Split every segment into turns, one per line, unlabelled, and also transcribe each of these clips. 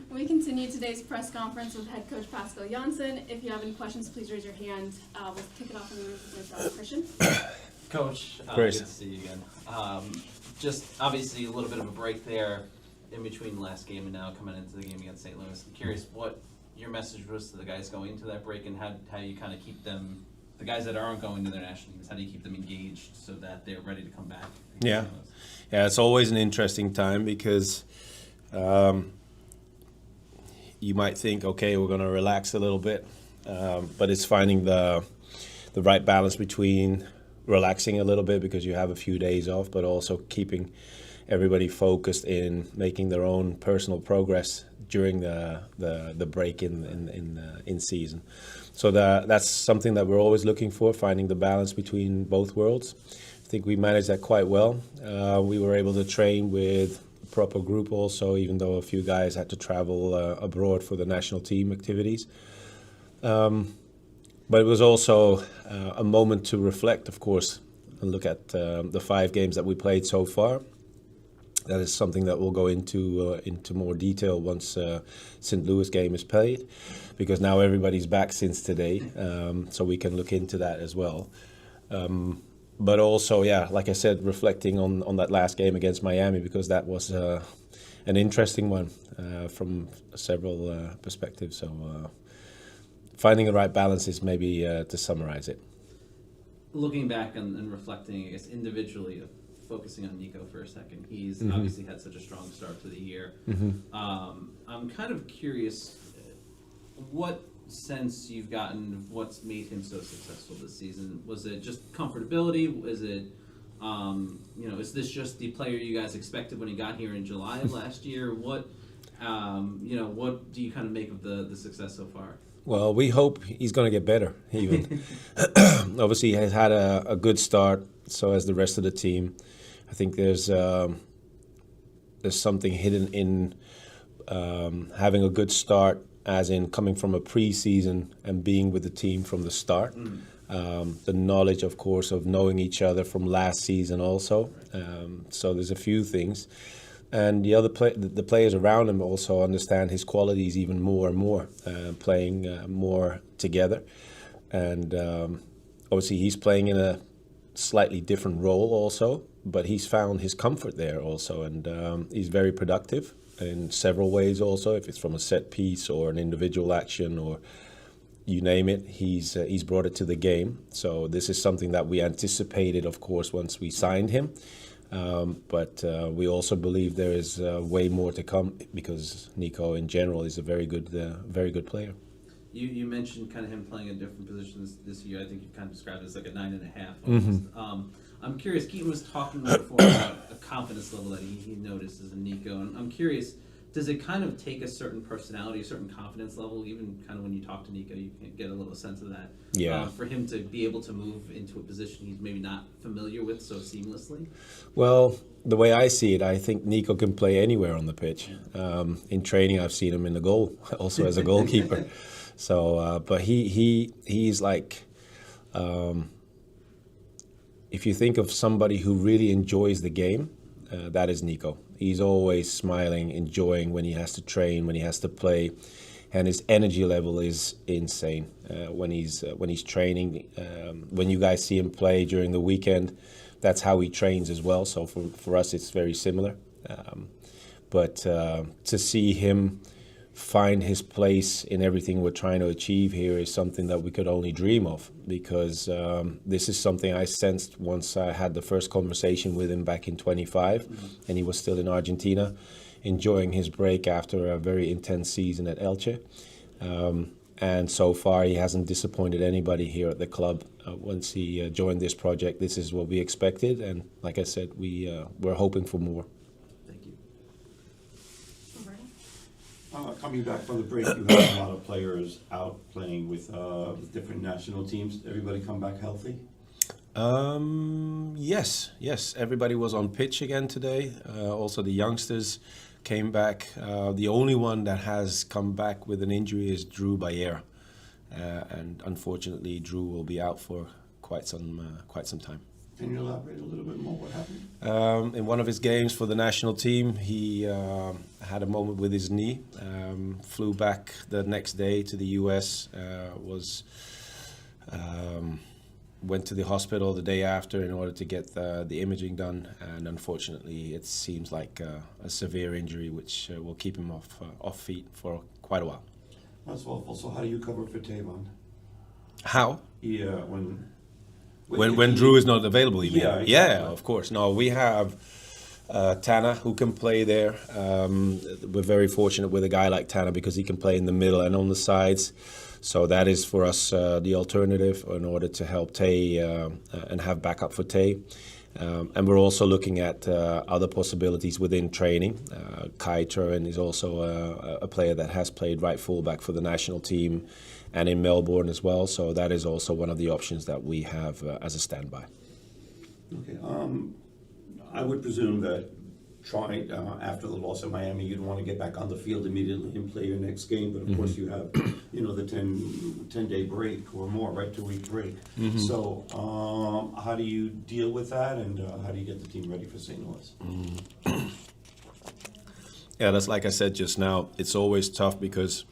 We continue today's press conference with head coach Pascal Jansen. If you have any questions, please raise your hand. We'll kick it off with Christian.
Coach, good to see you again. Just obviously a little bit of a break there in between the last game and now coming into the game against St. Louis. I'm curious what your message was to the guys going into that break and how you kind of keep them, the guys that aren't going to their national teams, how do you keep them engaged so that they're ready to come back?
Yeah, it's always an interesting time because you might think, okay, we're going to relax a little bit, but it's finding the right balance between relaxing a little bit because you have a few days off, but also keeping everybody focused in making their own personal progress during the break in season. So that's something that we're always looking for, finding the balance between both worlds. I think we managed that quite well. We were able to train with a proper group also, even though a few guys had to travel abroad for the national team activities. But it was also a moment to reflect, of course, and look at the 5 games that we played so far. That is something that we'll go into more detail once St. Louis game is played, because now everybody's back since today, so we can look into that as well. But also, like I said, reflecting on that last game against Miami, because that was an interesting one from several perspectives. So finding the right balance is maybe to summarize it.
Looking back and reflecting, I guess, individually, focusing on Nico for a second, he's obviously had such a strong start to the year. I'm kind of curious what sense you've gotten of what's made him so successful this season. Was it just comfortability? Is it, is this just the player you guys expected when he got here in July of last year? What, what do you kind of make of the success so far?
Well, we hope he's going to get better, even. Obviously, he has had a good start, so has the rest of the team. I think there's something hidden in having a good start, as in coming from a preseason and being with the team from the start. The knowledge, of course, of knowing each other from last season also. So there's a few things. And the players around him also understand his qualities even more and more, playing more together. And obviously he's playing in a slightly different role also, but he's found his comfort there also. And he's very productive in several ways also, if it's from a set piece or an individual action or you name it, he's brought it to the game. So this is something that we anticipated, of course, once we signed him. But we also believe there is way more to come, because Nico in general is a very good player.
You mentioned kind of him playing in different positions this year. I think you kind of described it as like a 9.5 almost. I'm curious, Keaton was talking before about a confidence level that he notices in Nico, and I'm curious, does it kind of take a certain personality, a certain confidence level, even kind of when you talk to Nico, you can get a little sense of that, for him to be able to move into a position he's maybe not familiar with so seamlessly?
Well, the way I see it, I think Nico can play anywhere on the pitch. In training, I've seen him in the goal, also as a goalkeeper. So, but he's like, if you think of somebody who really enjoys the game, that is Nico. He's always smiling, enjoying when he has to train, when he has to play, and his energy level is insane when he's training. When you guys see him play during the weekend, that's how he trains as well. So for us, it's very similar. But to see him find his place in everything we're trying to achieve here is something that we could only dream of, because this is something I sensed once I had the first conversation with him back in 25, and he was still in Argentina, enjoying his break after a very intense season at Elche. And so far, he hasn't disappointed anybody here at the club. Once he joined this project, this is what we expected, and like I said, we're hoping for more.
Coming back from the break, you had a lot of players out playing with different national teams. Everybody come back healthy?
Yes. Everybody was on pitch again today. Also, the youngsters came back. The only one that has come back with an injury is Drew Bayer, and unfortunately, Drew will be out for quite some time.
Can you elaborate a little bit more what happened?
In one of his games for the national team, he had a moment with his knee, flew back the next day to the US, went to the hospital the day after in order to get the imaging done, and unfortunately it seems like a severe injury which will keep him off feet for quite a while.
That's awful. So how do you cover for Tavon?
How?
Yeah,
When Drew is not available, you mean?
Yeah, exactly.
Yeah, of course. No, we have Tana who can play there. We're very fortunate with a guy like Tana because he can play in the middle and on the sides. So that is for us the alternative in order to help Tay and have backup for Tay. And we're also looking at other possibilities within training. Kai Turin is also a player that has played right fullback for the national team and in Melbourne as well. So that is also one of the options that we have as a standby.
Okay. I would presume that trying after the loss of Miami, you'd want to get back on the field immediately and play your next game. But of course, you have, the 10-day break or more, right? 2-week break. So how do you deal with that, and how do you get the team ready for St. Louis?
Yeah, that's like I said just now. It's always tough because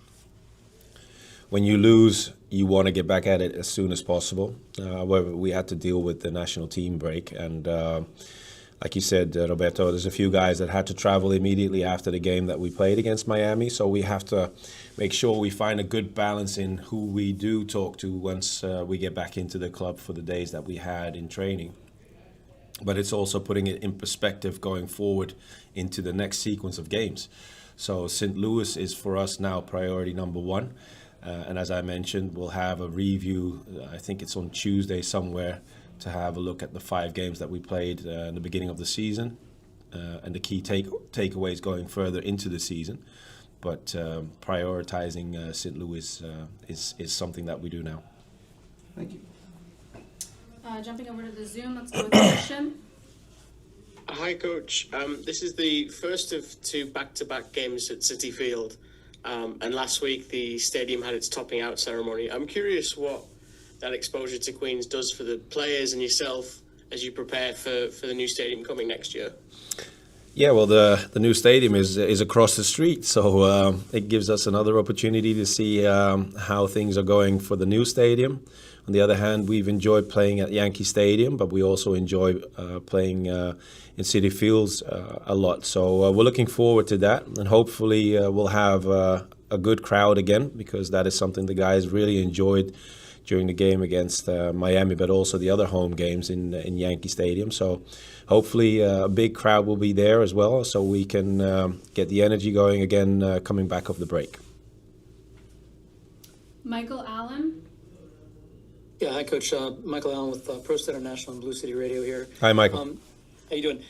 when you lose, you want to get back at it as soon as possible. However, we had to deal with the national team break, and like you said, Roberto, there's a few guys that had to travel immediately after the game that we played against Miami. So we have to make sure we find a good balance in who we do talk to once we get back into the club for the days that we had in training. But it's also putting it in perspective going forward into the next sequence of games. So St. Louis is for us now priority number one. And as I mentioned, we'll have a review, I think it's on Tuesday somewhere, to have a look at the 5 games that we played in the beginning of the season and the key takeaways going further into the season. But prioritizing St. Louis is something that we do now.
Thank you.
Jumping over to the Zoom, let's go with Christian.
Hi, Coach. This is the first of 2 back-to-back games at Citi Field. And last week, the stadium had its topping out ceremony. I'm curious what that exposure to Queens does for the players and yourself as you prepare for the new stadium coming next year.
Yeah, well, the new stadium is across the street, so it gives us another opportunity to see how things are going for the new stadium. On the other hand, we've enjoyed playing at Yankee Stadium, but we also enjoy playing in Citi Fields a lot. So we're looking forward to that, and hopefully we'll have a good crowd again, because that is something the guys really enjoyed during the game against Miami, but also the other home games in Yankee Stadium. So hopefully a big crowd will be there as well, so we can get the energy going again coming back off the break.
Michael Allen.
Yeah, hi, Coach. Michael Allen with Prost International and Blue City Radio here.
Hi, Michael.
How you doing?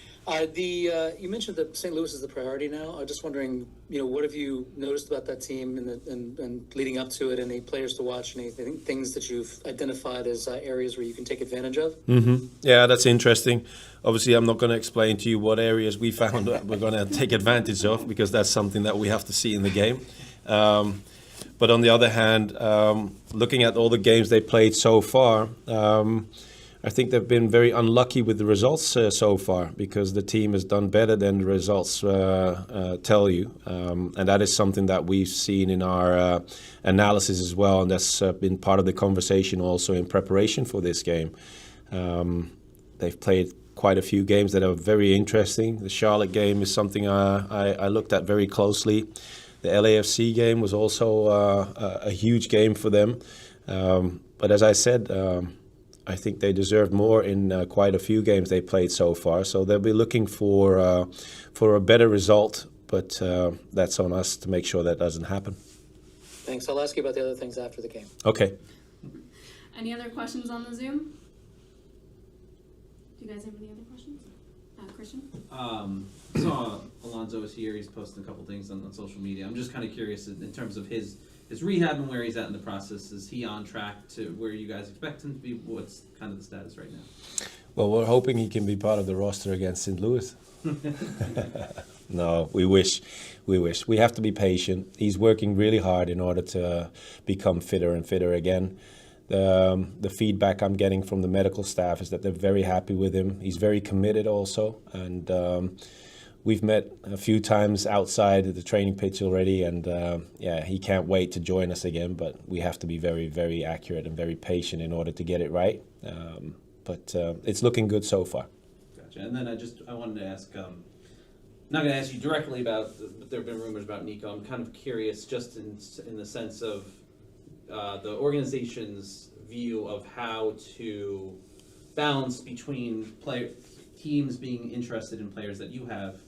You mentioned that St. Louis is the priority now. I'm just wondering, what have you noticed about that team and leading up to it? Any players to watch? Any things that you've identified as areas where you can take advantage of?
Mm-hmm. Yeah, that's interesting. Obviously, I'm not going to explain to you what areas we found that we're going to take advantage of, because that's something that we have to see in the game. But on the other hand, looking at all the games they played so far, I think they've been very unlucky with the results so far, because the team has done better than the results tell you. And that is something that we've seen in our analysis as well, and that's been part of the conversation also in preparation for this game. They've played quite a few games that are very interesting. The Charlotte game is something I looked at very closely. The LAFC game was also a huge game for them. But as I said, I think they deserve more in quite a few games they played so far. So they'll be looking for a better result, but that's on us to make sure that doesn't happen.
Thanks. I'll ask you about the other things after the game.
Okay.
Any other questions on the Zoom? Do you guys have any other questions? Christian?
Saw Alonso is here. He's posting a couple things on social media. I'm just kind of curious in terms of his rehab and where he's at in the process. Is he on track to where you guys expect him to be? What's kind of the status right now?
Well, we're hoping he can be part of the roster against St. Louis. No, we wish. We have to be patient. He's working really hard in order to become fitter and fitter again. The feedback I'm getting from the medical staff is that they're very happy with him. He's very committed also, and we've met a few times outside of the training pitch already, and he can't wait to join us again, but we have to be very, very accurate and very patient in order to get it right. But it's looking good so far.
Gotcha. And then I wanted to ask, not going to ask you directly about, but there have been rumors about Nico. I'm kind of curious just in the sense of the organization's view of how to balance between teams being interested in players that you have,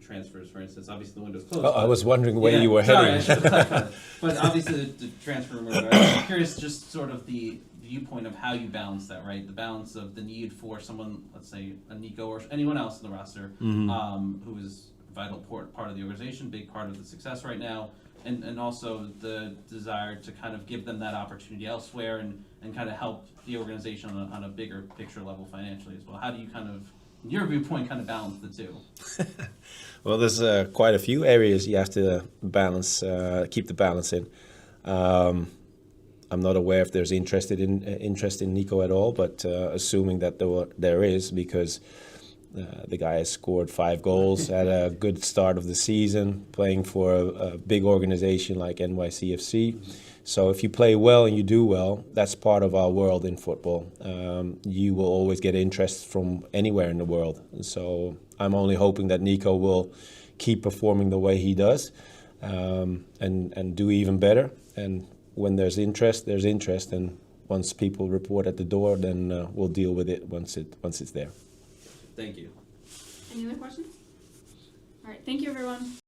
transfers, for instance. Obviously, the window's closed.
I was wondering where you were
sorry,
heading.
I should have clarified. But obviously, the transfer rumors. I'm curious, just sort of the viewpoint of how you balance that, right? The balance of the need for someone, let's say a Nico or anyone else in the roster, who is a vital part of the organization, big part of the success right now, and also the desire to kind of give them that opportunity elsewhere and kind of help the organization on a bigger picture level financially as well. How do you kind of, in your viewpoint, kind of balance the two?
Well, there's quite a few areas you have to balance, keep the balance in. I'm not aware if there's interest in Nico at all, but assuming that there is, because the guy has scored 5 goals, had a good start of the season, playing for a big organization like NYCFC. So if you play well and you do well, that's part of our world in football. You will always get interest from anywhere in the world. So I'm only hoping that Nico will keep performing the way he does, and do even better. And when there's interest, and once people report at the door, then we'll deal with it once it's there.
Thank you.
Any other questions? All right, thank you, everyone.